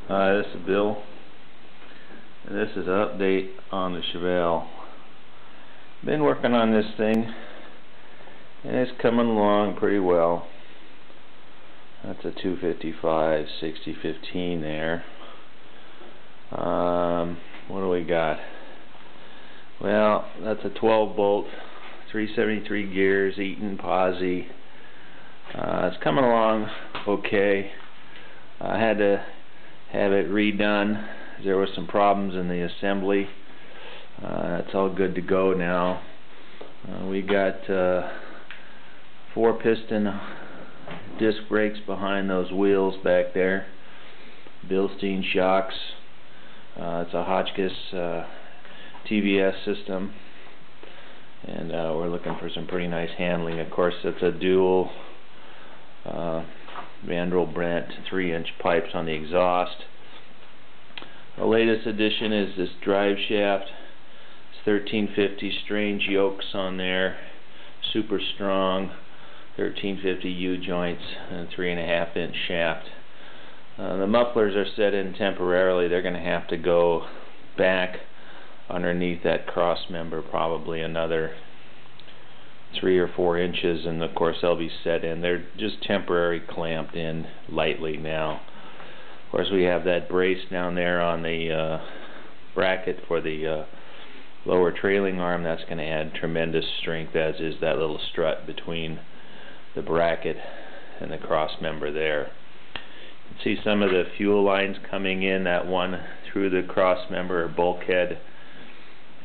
Hi, this is Bill, and this is an update on the Chevelle. Been working on this thing, and it's coming along pretty well. That's a 255 6015 there. What do we got? Well, that's a 12 bolt, 373 gears, Eaton Posi. It's coming along okay. I had to have it redone. There were some problems in the assembly. That's all good to go now. We got 4-piston disc brakes behind those wheels back there. Bilstein shocks. It's a Hotchkiss TVS system, and we're looking for some pretty nice handling. Of course, it's a dual Vandal Brent 3-inch pipes on the exhaust. The latest addition is this drive shaft. It's 1350 strange yokes on there, super strong 1350 U-joints and 3.5-inch shaft. The mufflers are set in temporarily. They're going to have to go back underneath that cross member probably another 3 or 4 inches, and of course they'll be set in. They're just temporary clamped in lightly now. Of course, we have that brace down there on the bracket for the lower trailing arm. That's going to add tremendous strength, as is that little strut between the bracket and the cross member there. You can see some of the fuel lines coming in. That one through the cross member or bulkhead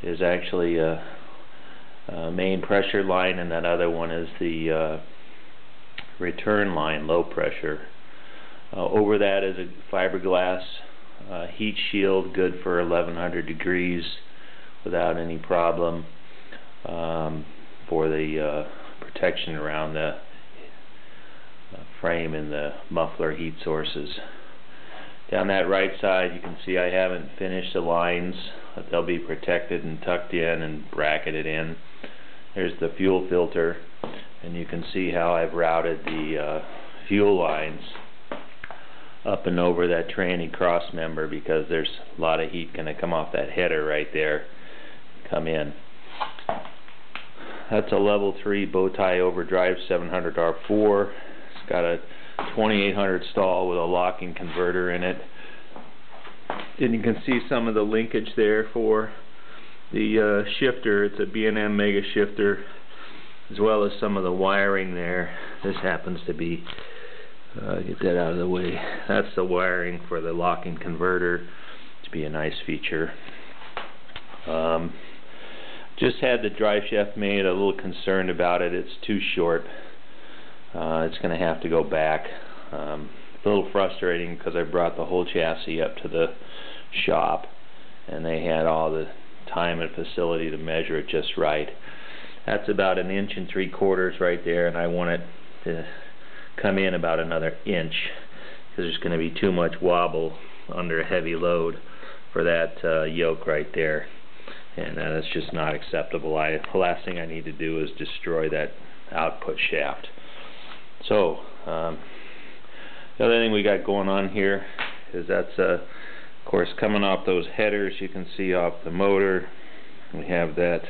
is actually a main pressure line, and that other one is the return line, low pressure. Over that is a fiberglass heat shield, good for 1100 degrees without any problem, for the protection around the frame and the muffler heat sources. Down that right side, you can see I haven't finished the lines, but they'll be protected and tucked in and bracketed in. There's the fuel filter, and you can see how I've routed the fuel lines up and over that tranny cross member, because there's a lot of heat going to come off that header right there, come in. That's a level 3 bow tie overdrive 700 R4. It's got a 2800 stall with a locking converter in it, and you can see some of the linkage there for the shifter. It's a B&M Mega shifter, as well as some of the wiring there. This happens to be, get that out of the way, that's the wiring for the locking converter, to be a nice feature. Just had the drive shaft made. A little concerned about it. It's too short. It's going to have to go back. A little frustrating, because I brought the whole chassis up to the shop, and they had all the time and facility to measure it just right. That's about 1 3/4 inches right there, and I want it to come in about another inch, because there's going to be too much wobble under a heavy load for that yoke right there, and that's just not acceptable. The last thing I need to do is destroy that output shaft. So the other thing we got going on here is that's of course coming off those headers. You can see off the motor we have that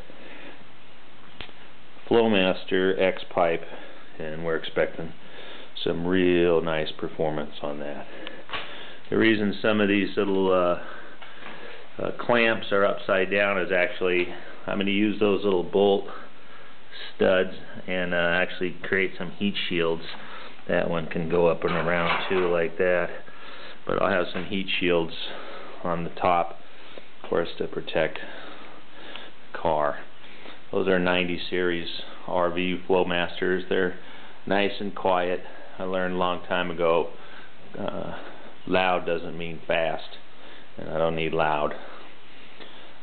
Flowmaster X pipe, and we're expecting some real nice performance on that. The reason some of these little clamps are upside down is actually I'm going to use those little bolt studs and actually create some heat shields. That one can go up and around too, like that, but I'll have some heat shields on the top, of course, to protect the car. Those are 90 series RV Flowmasters. They're nice and quiet. I learned a long time ago, loud doesn't mean fast, and I don't need loud.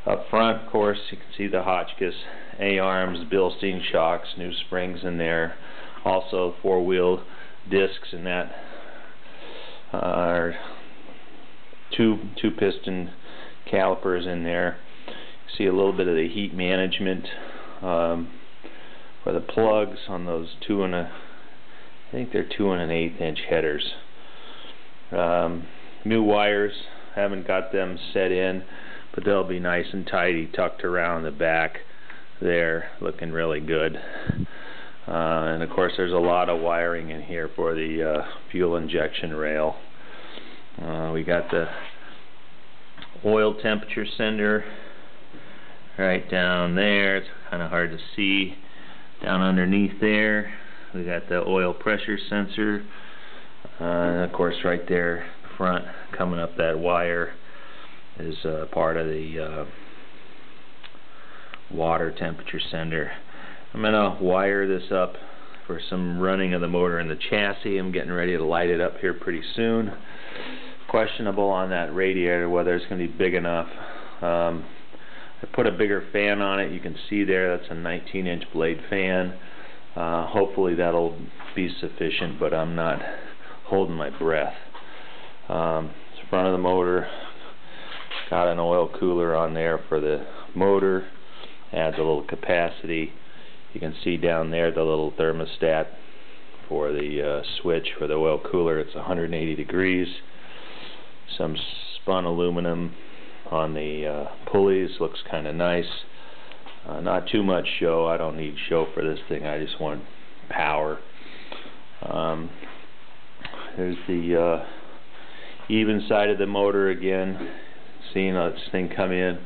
Up front, of course, you can see the Hotchkiss A-arms, Bilstein shocks, new springs in there. Also 4-wheel discs, and that are two piston calipers in there. You see a little bit of the heat management for the plugs on those I think they're 2 1/8 inch headers. new wires. Haven't got them set in, but they'll be nice and tidy, tucked around the back there, looking really good. And of course there's a lot of wiring in here for the fuel injection rail. We got the oil temperature sender right down there. It's kind of hard to see. Down underneath there we got the oil pressure sensor, and of course right there front, coming up that wire, is part of the water temperature sender. I'm going to wire this up for some running of the motor in the chassis. I'm getting ready to light it up here pretty soon. Questionable on that radiator whether it's going to be big enough. I put a bigger fan on it. You can see there that's a 19-inch blade fan. Hopefully that'll be sufficient, but I'm not holding my breath. It's the front of the motor. Got an oil cooler on there for the motor. Adds a little capacity. You can see down there the little thermostat for the switch for the oil cooler. It's 180 degrees. Some spun aluminum on the pulleys. Looks kind of nice. Not too much show. I don't need show for this thing. I just want power. There's the even side of the motor again. Seeing this thing come in.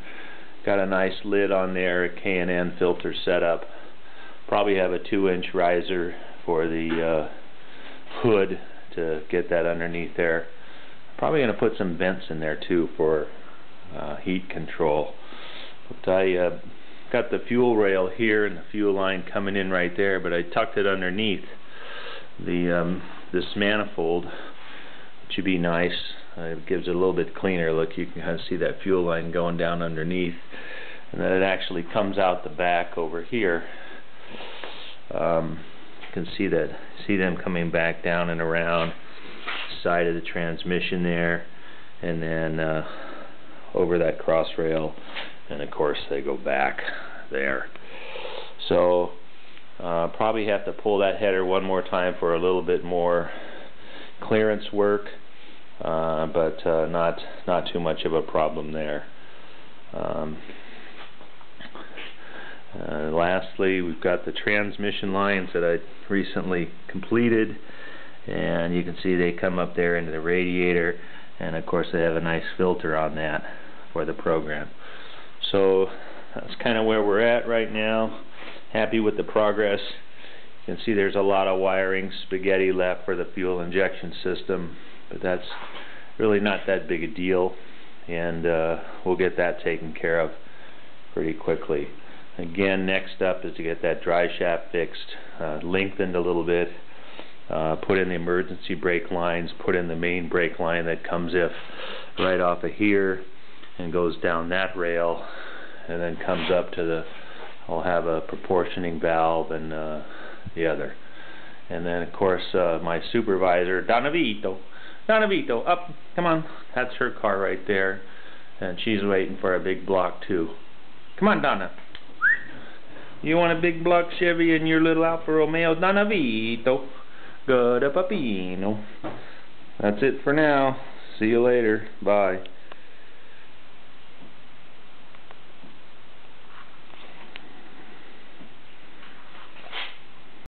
Got a nice lid on there, a K&N filter setup. Probably have a 2-inch riser for the hood to get that underneath there. Probably going to put some vents in there too for heat control. But I got the fuel rail here and the fuel line coming in right there, but I tucked it underneath the this manifold, which would be nice. It gives it a little bit cleaner look. You can kind of see that fuel line going down underneath, and then it actually comes out the back over here. You can see them coming back down and around the side of the transmission there, and then over that cross rail, and of course they go back there. So probably have to pull that header one more time for a little bit more clearance work. But not too much of a problem there. Lastly, we've got the transmission lines that I recently completed, and you can see they come up there into the radiator, and of course they have a nice filter on that for the program. So that's kind of where we're at right now. Happy with the progress. You can see there's a lot of wiring spaghetti left for the fuel injection system, but that's really not that big a deal, and we'll get that taken care of pretty quickly. Again, next up is to get that drive shaft fixed, lengthened a little bit, put in the emergency brake lines, put in the main brake line that comes right off of here and goes down that rail, and then comes up to the, I'll have a proportioning valve and the other. And then of course my supervisor, Donavito, up, come on, that's her car right there, and she's waiting for a big block too. Come on, Donna. You want a big block Chevy in your little Alfa Romeo? Donavito, good papino. That's it for now. See you later. Bye.